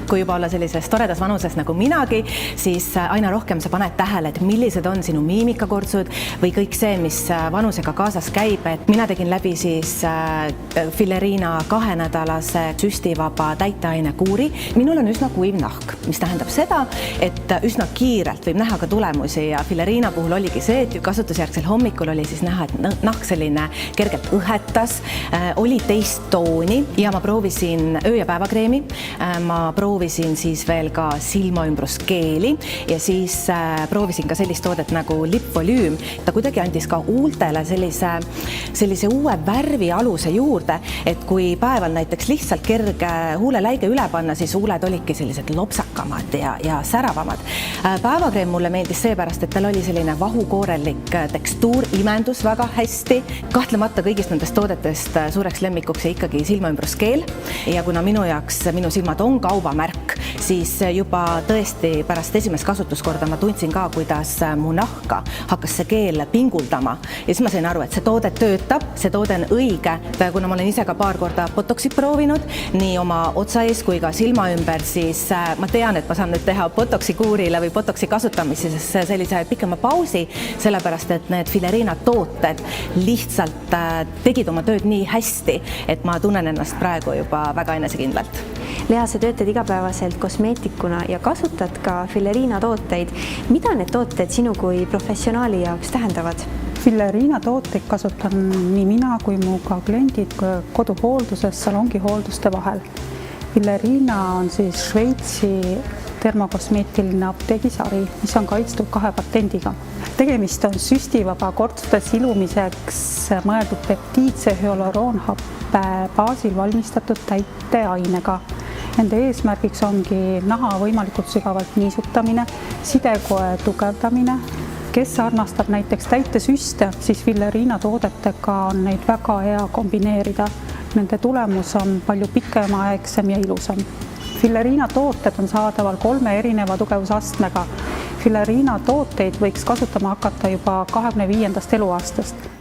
kui juba olla sellises toredas vanuses nagu minagi, siis aina rohkem sa paned tähele, et millised on sinu miimikakortsud või kõik see, mis vanusega kaasas käib. Et mina tegin läbi siis Fillerina 2-nädalase süstivaba täiteainekuuri. Minul on üsna kuiv nahk, mis tähendab seda, et üsna kiirelt võib näha ka tulemusi ja Fillerina puhul oligi see, et kasutusjärgsel hommikul oli siis näha, et nahk selline kergelt õhetas, oli teist tooni ja ma proovisin öö- ja päevakreemi, ma proovisin siis veel ka silmaümbruskeeli ja siis proovisin ka sellist toodet nagu lipvolüüm. Ta kuidagi andis ka huultele sellise uue värvi aluse juurde, et kui päeval näiteks lihtsalt kerge huuleläige üle panna, siis huuled olidki sellised lopsakamad ja säravamad. Päevakreem mulle meeldis seepärast, et tal oli selline vahukoorellik tekstuur, imendus väga hästi. Kahtlemata kõigist nendest toodetest suureks lemmikuks ja ikkagi silmaümbruskeel. Ja kuna minu jaoks minu silmad on kaubamärk, siis juba tõesti pärast esimest kasutuskorda ma tundsin ka, kuidas mu nahka hakkas see keel pinguldama. Ja siis ma sain aru, et see toode töötab, see toode on õige. Kuna ma olen ise ka paar korda botoxit proovinud, nii oma otsa ees kui ka silma ümber, siis ma tean, et ma saan nüüd teha botoxi kuurile või botoxi kasutamises sellise pikema pausi, sellepärast et need Fillerina tooted lihtsalt tegid oma tööd nii hästi, et ma tunnen ennast praegu juba väga enesekindlalt. Lea, sa töötad igapäevaselt kosmeetikuna ja kasutad ka Fillerina tooteid. Mida need tooted sinu kui professionaali jaoks tähendavad? Fillerina tooteid kasutan nii mina kui mu ka kliendid koduhoolduses, salongihoolduste vahel. Fillerina on siis Šveitsi termokosmeetiline apteegisari, mis on kaitstud 2 patendiga. Tegemist on süstivaba kortsude silumiseks mõeldud peptiidse hyaluroonhappe baasil valmistatud täiteainega. Nende eesmärgiks ongi naha võimalikult sügavalt niisutamine, sidekoe tugevdamine. Kes armastab näiteks täitesüste, siis Fillerina toodetega on neid väga hea kombineerida. Nende tulemus on palju pikemaaegsem ja ilusam. Fillerina tooted on saadaval 3 erineva tugevusastmega. Fillerina tooteid võiks kasutama hakata juba 25. eluaastast.